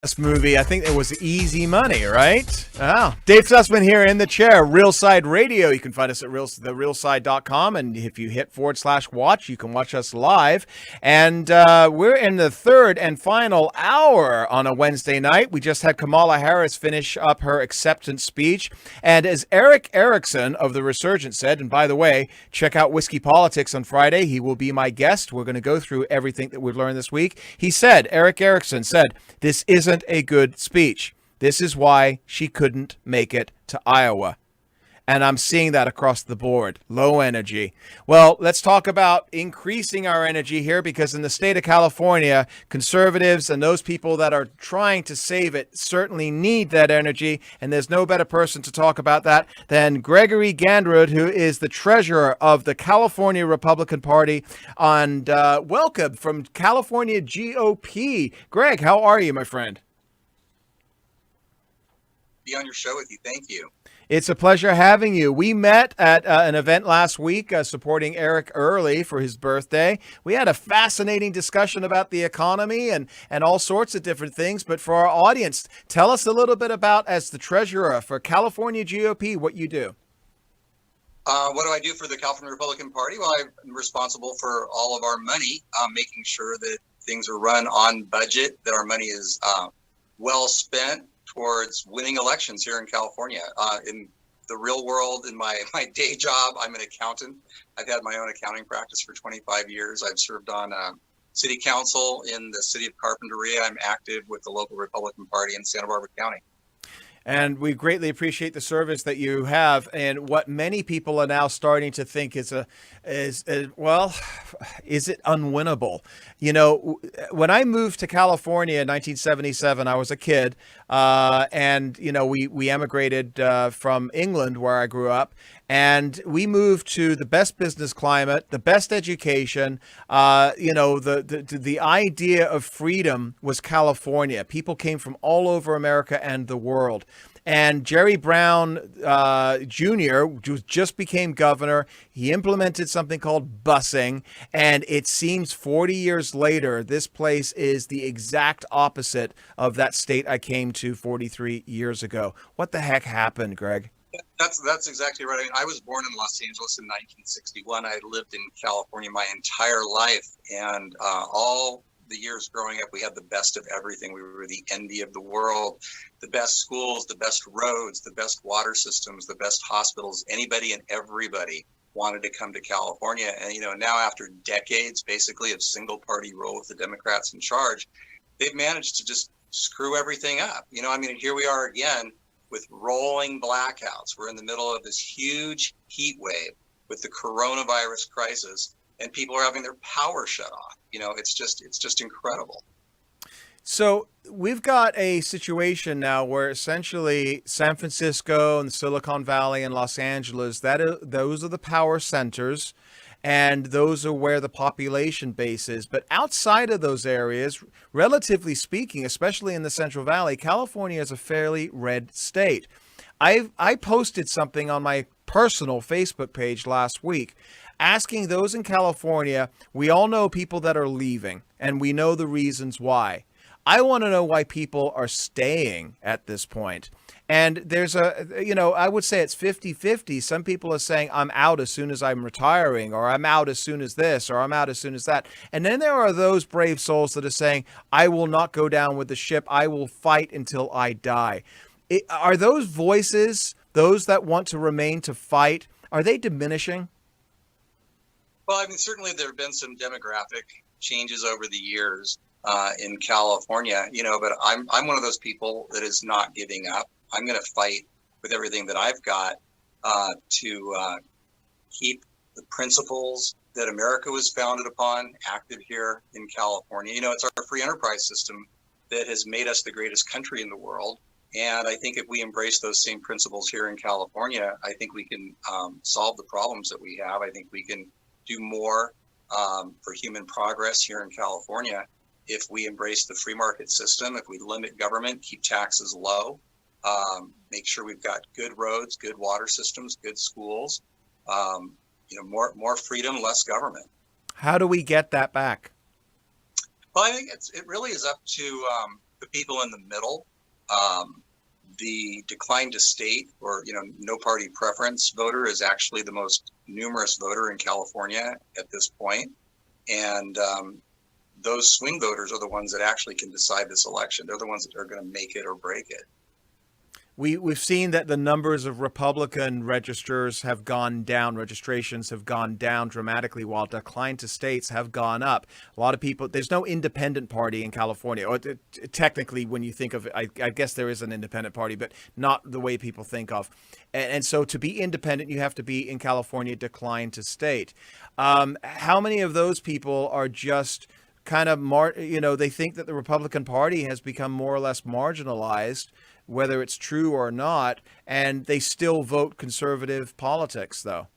This movie, I think it was Easy Money, right? Oh, Dave Sussman here in the chair, Real Side Radio. You can find us at therealside.com, and if you hit /watch, you can watch us live. And we're in the third and final hour on a Wednesday night. We just had Kamala Harris finish up her acceptance speech. And as Eric Erickson of The Resurgent said, and by the way, check out Whiskey Politics on Friday. He will be my guest. We're going to go through everything that we've learned this week. He said, Eric Erickson said, this isn't a good speech. This is why she couldn't make it to Iowa. And I'm seeing that across the board. Low energy. Well, let's talk about increasing our energy here, because in the state of California, conservatives and those people that are trying to save it certainly need that energy. And there's no better person to talk about that than Gregory Gandrud, who is the treasurer of the California Republican Party. And welcome from California GOP. Greg, how are you, my friend? Be on your show with you. Thank you. It's a pleasure having you. We met at an event last week supporting Eric Early for his birthday. We had a fascinating discussion about the economy and all sorts of different things. But for our audience, tell us a little bit about, as the treasurer for California GOP, what you do. What do I do for the California Republican Party? Well, I'm responsible for all of our money, making sure that things are run on budget, that our money is well spent towards winning elections here in California. In the real world, in my day job, I'm an accountant. I've had my own accounting practice for 25 years. I've served on city council in the city of Carpinteria. I'm active with the local Republican Party in Santa Barbara County. And we greatly appreciate the service that you have. And what many people are now starting to think is is it unwinnable? You know, when I moved to California in 1977, I was a kid, and you know, we emigrated from England, where I grew up, and we moved to the best business climate, the best education. You know, the idea of freedom was California. People came from all over America and the world. And Jerry Brown Jr. just became governor. He implemented something called busing. And it seems 40 years later, this place is the exact opposite of that state I came to 43 years ago. What the heck happened, Greg? That's exactly right. I mean, I was born in Los Angeles in 1961. I lived in California my entire life. And all the years growing up, we had the best of everything. We were the envy of the world, the best schools, the best roads, the best water systems, the best hospitals. Anybody and everybody wanted to come to California. And, you know, now after decades, basically, of single party rule with the Democrats in charge, they've managed to just screw everything up. You know, I mean, here we are again with rolling blackouts. We're in the middle of this huge heat wave with the coronavirus crisis, and people are having their power shut off. You know, it's just incredible. So we've got a situation now where essentially San Francisco and Silicon Valley and Los Angeles, those are the power centers, and those are where the population base is. But outside of those areas, relatively speaking, especially in the Central Valley, California is a fairly red state. I posted something on my personal Facebook page last week asking those in California, we all know people that are leaving, and we know the reasons why. I want to know why people are staying at this point. And there's I would say it's 50-50. Some people are saying, I'm out as soon as I'm retiring, or I'm out as soon as this, or I'm out as soon as that. And then there are those brave souls that are saying, I will not go down with the ship. I will fight until I die. Are those voices, those that want to remain to fight, are they diminishing? Well, I mean, certainly there have been some demographic changes over the years in California, you know, but I'm one of those people that is not giving up. I'm going to fight with everything that I've got to keep the principles that America was founded upon active here in California. You know, it's our free enterprise system that has made us the greatest country in the world. And I think if we embrace those same principles here in California, I think we can solve the problems that we have. I think we can do more for human progress here in California if we embrace the free market system, if we limit government, keep taxes low, make sure we've got good roads, good water systems, good schools, more freedom, less government. How do we get that back? Well, I think it really is up to the people in the middle, the decline to state or, no party preference voter is actually the most numerous voter in California at this point. And those swing voters are the ones that actually can decide this election. They're the ones that are going to make it or break it. We've seen that the numbers of Republican registrations have gone down dramatically, while decline to states have gone up. A lot of people, there's no independent party in California. Or technically, when you think of it, I guess there is an independent party, but not the way people think of. And so to be independent, you have to be in California, decline to state. How many of those people are just kind of, they think that the Republican Party has become more or less marginalized, whether it's true or not, and they still vote conservative politics, though?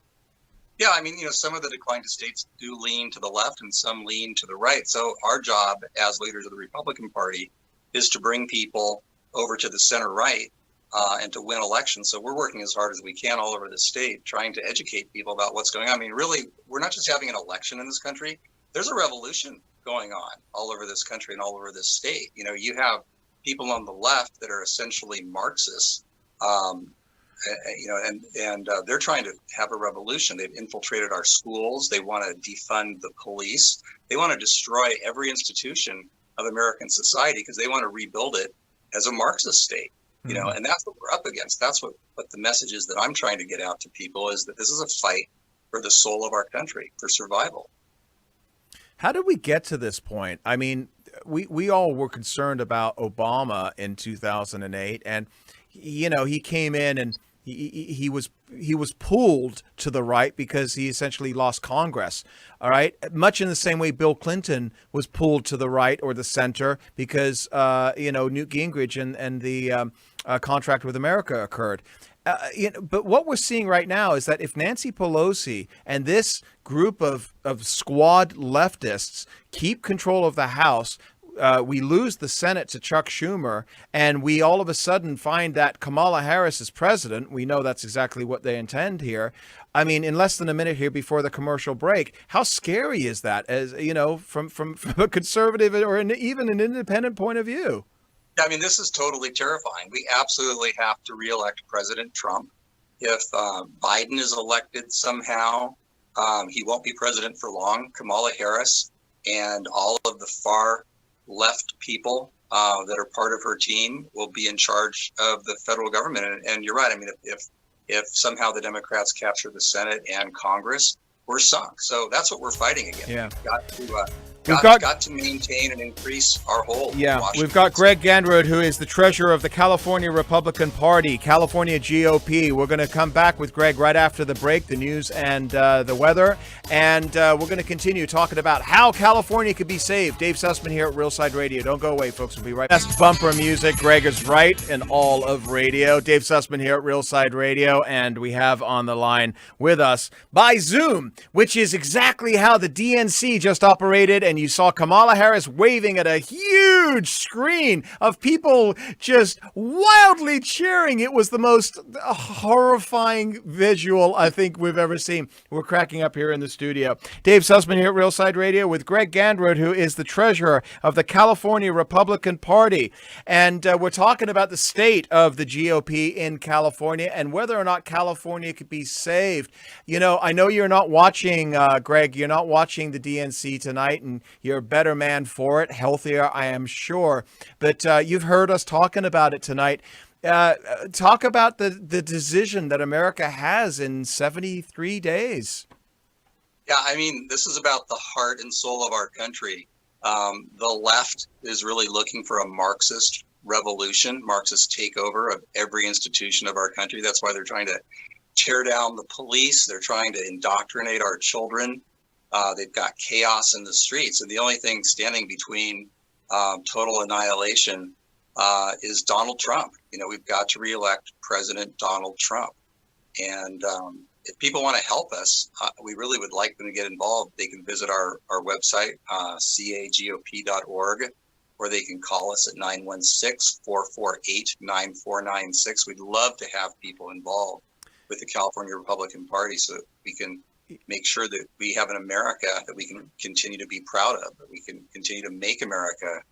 Yeah, I mean, some of the decline to states do lean to the left and some lean to the right. So our job as leaders of the Republican Party is to bring people over to the center right and to win elections. So we're working as hard as we can all over the state, trying to educate people about what's going on. I mean, really, we're not just having an election in this country. There's a revolution going on all over this country and all over this state. You have people on the left that are essentially Marxists, and they're trying to have a revolution. They've infiltrated our schools. They want to defund the police. They want to destroy every institution of American society because they want to rebuild it as a Marxist state. And that's what we're up against. That's what the message is that I'm trying to get out to people, is that this is a fight for the soul of our country, for survival. How did we get to this point? I mean, we all were concerned about Obama in 2008, and he came in and he was pulled to the right because he essentially lost Congress. All right, much in the same way Bill Clinton was pulled to the right or the center because Newt Gingrich and the contract with America occurred. But what we're seeing right now is that if Nancy Pelosi and this group of squad leftists keep control of the House, we lose the Senate to Chuck Schumer, and we all of a sudden find that Kamala Harris is president. We know that's exactly what they intend here. I mean, in less than a minute here before the commercial break, how scary is that, as from a conservative or even an independent point of view? I mean, this is totally terrifying. We absolutely have to reelect President Trump. If Biden is elected somehow, he won't be president for long. Kamala Harris and all of the far left people that are part of her team will be in charge of the federal government. And you're right. I mean, if somehow the Democrats capture the Senate and Congress, we're sunk. So that's what we're fighting against. Yeah. We've got to maintain and increase our hold. Yeah, we've got Greg Gandrud, who is the treasurer of the California Republican Party, California GOP. We're going to come back with Greg right after the break, the news and the weather. And we're going to continue talking about how California could be saved. Dave Sussman here at Real Side Radio. Don't go away, folks. We'll be right back. Best bumper music. Greg is right in all of radio. Dave Sussman here at Real Side Radio. And we have on the line with us by Zoom, which is exactly how the DNC just operated. And you saw Kamala Harris waving at a huge screen of people just wildly cheering. It was the most horrifying visual I think we've ever seen. We're cracking up here in the studio. Dave Sussman here at Real Side Radio with Greg Gandrud, who is the treasurer of the California Republican Party. And we're talking about the state of the GOP in California and whether or not California could be saved. I know you're not watching, Greg, you're not watching the DNC tonight, and you're a better man for it, healthier, I am sure. But you've heard us talking about it tonight. Talk about the decision that America has in 73 days. Yeah, I mean, this is about the heart and soul of our country. The left is really looking for a Marxist revolution, Marxist takeover of every institution of our country. That's why they're trying to tear down the police. They're trying to indoctrinate our children. They've got chaos in the streets. And the only thing standing between total annihilation is Donald Trump. We've got to reelect President Donald Trump. And if people want to help us, we really would like them to get involved. They can visit our website, CAGOP.org, or they can call us at 916-448-9496. We'd love to have people involved with the California Republican Party so that we can make sure that we have an America that we can continue to be proud of, that we can continue to make America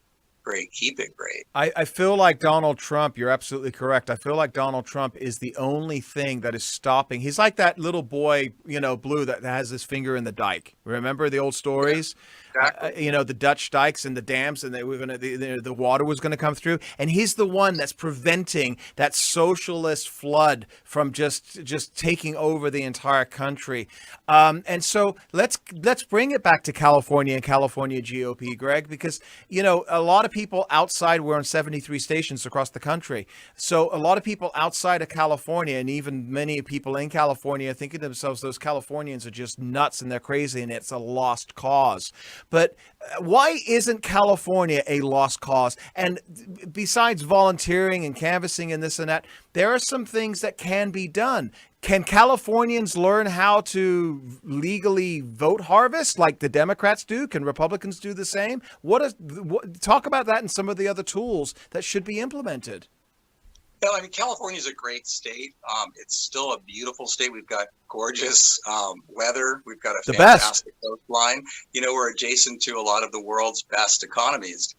great, keep it great. I feel like Donald Trump, you're absolutely correct. I feel like Donald Trump is the only thing that is stopping. He's like that little boy, Blue, that has his finger in the dike. Remember the old stories? Exactly. The Dutch dikes and the dams, and they were gonna the water was gonna come through, and he's the one that's preventing that socialist flood from just taking over the entire country. And so let's bring it back to California and California GOP, Greg, because a lot of people outside, we're on 73 stations across the country, so a lot of people outside of California, and even many people in California, thinking to themselves, those Californians are just nuts and they're crazy and it's a lost cause. But why isn't California a lost cause? And besides volunteering and canvassing and this and that, there are some things that can be done. Can Californians learn how to legally vote harvest like the Democrats do? Can Republicans do the same? Talk about that and some of the other tools that should be implemented. Well, I mean, California is a great state. It's still a beautiful state. We've got gorgeous weather. We've got a fantastic coastline. We're adjacent to a lot of the world's best economies.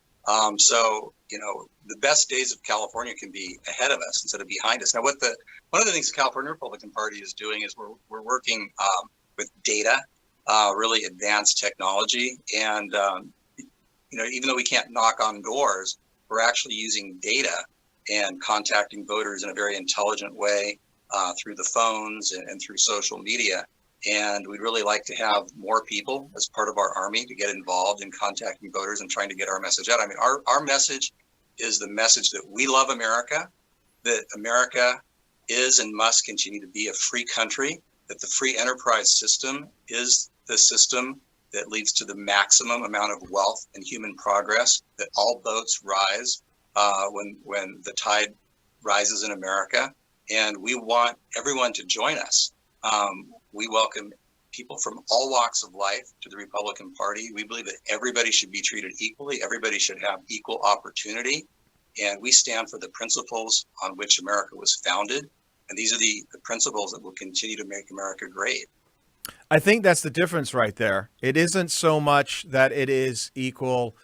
So the best days of California can be ahead of us instead of behind us. Now, one of the things the California Republican Party is doing is we're working with data, really advanced technology, and even though we can't knock on doors, we're actually using data and contacting voters in a very intelligent way through the phones and through social media. And we'd really like to have more people as part of our army to get involved in contacting voters and trying to get our message out. I mean, our message is the message that we love America, that America is and must continue to be a free country, that the free enterprise system is the system that leads to the maximum amount of wealth and human progress, that all boats rise when the tide rises in America, and we want everyone to join us. We welcome people from all walks of life to the Republican Party. We believe that everybody should be treated equally. Everybody should have equal opportunity, and we stand for the principles on which America was founded. And these are the principles that will continue to make America great. I think that's the difference right there. It isn't so much that it is equal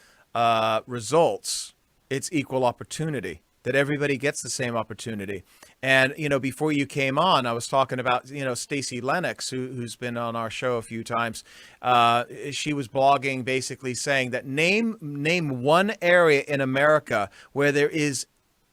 results. It's equal opportunity, that everybody gets the same opportunity. And, before you came on, I was talking about, Stacey Lennox, who's been on our show a few times. She was blogging basically saying that name one area in America where there is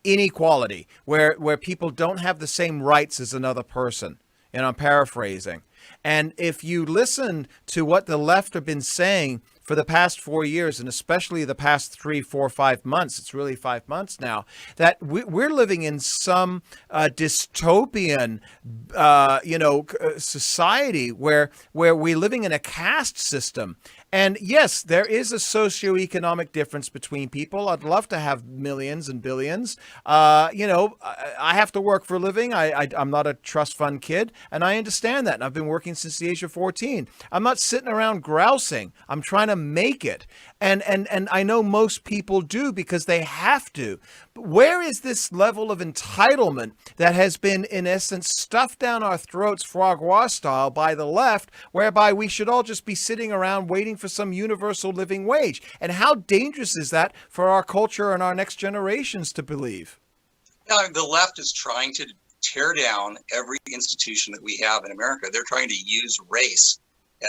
inequality, where people don't have the same rights as another person. And I'm paraphrasing. And if you listen to what the left have been saying for the past 4 years, and especially the past 3, 4, 5 months, it's really 5 months now, that we're living in some dystopian, society where we're living in a caste system. And yes, there is a socioeconomic difference between people. I'd love to have millions and billions. I have to work for a living. I'm not a trust fund kid, and I understand that. And I've been working since the age of 14. I'm not sitting around grousing. I'm trying to make it. And I know most people do because they have to. But where is this level of entitlement that has been, in essence, stuffed down our throats, frog war style, by the left, whereby we should all just be sitting around waiting for some universal living wage? And how dangerous is that for our culture and our next generations to believe? The left is trying to tear down every institution that we have in America. They're trying to use race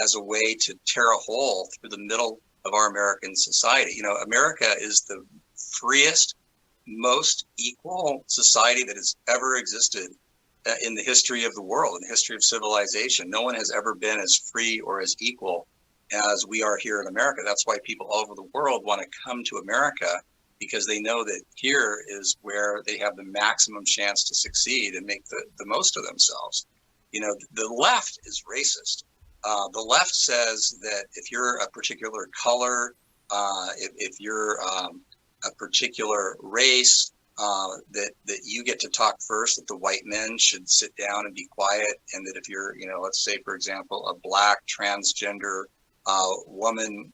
as a way to tear a hole through the middle of our American society. America is the freest, most equal society that has ever existed in the history of the world, in the history of civilization. No one has ever been as free or as equal as we are here in America. That's why people all over the world want to come to America, because they know that here is where they have the maximum chance to succeed and make the most of themselves. The left is racist. The left says that if you're a particular color, if you're a particular race, that you get to talk first, that the white men should sit down and be quiet, and that if you're, let's say, for example, a black transgender woman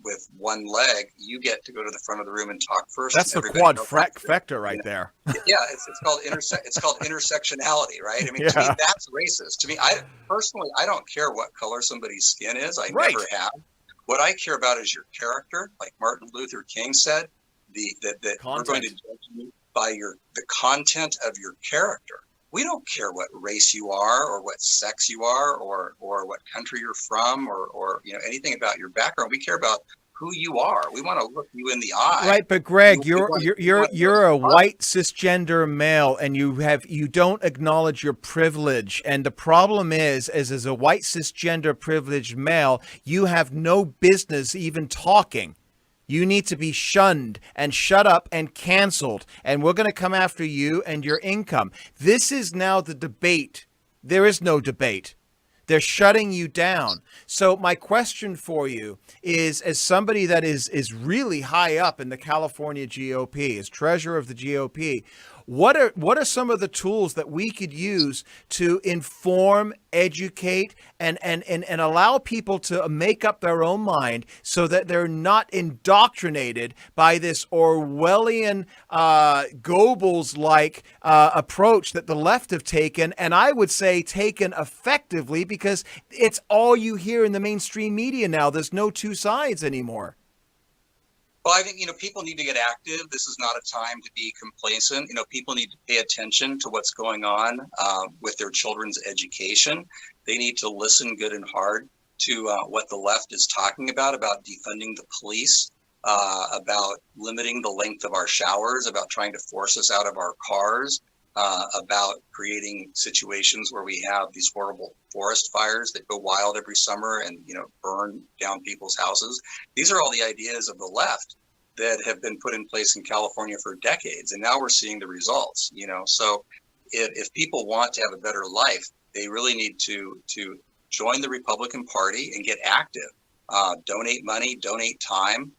with one leg, you get to go to the front of the room and talk first. That's the quad factor right there. Yeah, it's called intersectionality, right? I mean, to me, that's racist. To me, I don't care what color somebody's skin is. I never have. What I care about is your character. Like Martin Luther King said, that we're going to judge you by the content of your character. We don't care what race you are, or what sex you are, or what country you're from, or anything about your background. We care about who you are. We want to look you in the eye. Right, but Greg, you're a white cisgender male, and you don't acknowledge your privilege. And the problem is as a white cisgender privileged male, you have no business even talking. You need to be shunned and shut up and canceled. And we're going to come after you and your income. This is now the debate. There is no debate. They're shutting you down. So my question for you is, as somebody that is really high up in the California GOP, as treasurer of the GOP, what are some of the tools that we could use to inform, educate, and allow people to make up their own mind so that they're not indoctrinated by this Orwellian, Goebbels-like approach that the left have taken, and I would say taken effectively, because it's all you hear in the mainstream media now. There's no two sides anymore. Well, I think, people need to get active. This is not a time to be complacent. People need to pay attention to what's going on with their children's education. They need to listen good and hard to what the left is talking about defunding the police, about limiting the length of our showers, about trying to force us out of our cars, about creating situations where we have these horrible forest fires that go wild every summer and, burn down people's houses. These are all the ideas of the left that have been put in place in California for decades. And now we're seeing the results, So if people want to have a better life, they really need to join the Republican Party and get active. Donate money, donate time.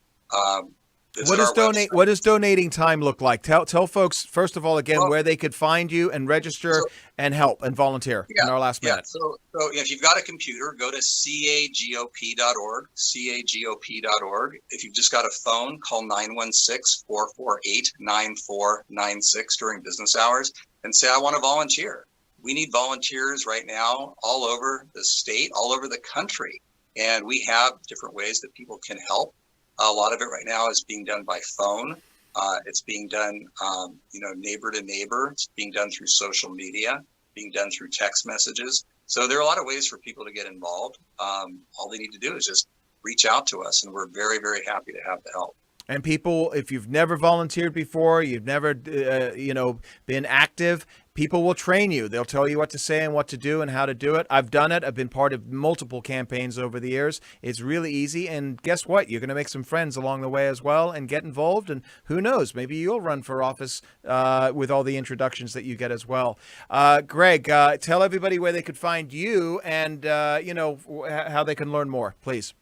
What does donating time look like? Tell folks, first of all, again, where they could find you and register and help and volunteer in our last minute. So if you've got a computer, go to CAGOP.org, CAGOP.org. If you've just got a phone, call 916-448-9496 during business hours and say, I want to volunteer. We need volunteers right now all over the state, all over the country. And we have different ways that people can help. A lot of it right now is being done by phone. It's being done, neighbor to neighbor. It's being done through social media, being done through text messages. So there are a lot of ways for people to get involved. All they need to do is just reach out to us, and we're very, very happy to have the help. And people, if you've never volunteered before, you've never, been active, people will train you. They'll tell you what to say and what to do and how to do it. I've done it. I've been part of multiple campaigns over the years. It's really easy. And guess what? You're going to make some friends along the way as well and get involved. And who knows, maybe you'll run for office with all the introductions that you get as well. Greg, tell everybody where they could find you and, how they can learn more, please.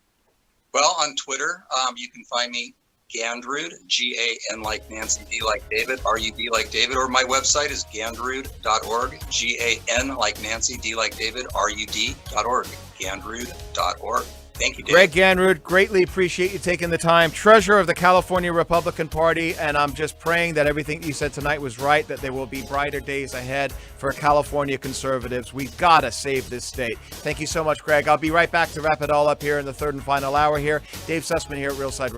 Well, on Twitter, you can find me Gandrud, G-A-N like Nancy, D like David, R-U-D like David, or my website is gandrud.org, G-A-N like Nancy, D like David, R-U-D.org, gandrud.org. Thank you, David. Greg Gandrud, greatly appreciate you taking the time. Treasurer of the California Republican Party, and I'm just praying that everything you said tonight was right, that there will be brighter days ahead for California conservatives. We've got to save this state. Thank you so much, Greg. I'll be right back to wrap it all up here in the third and final hour here. Dave Sussman here at Real Side.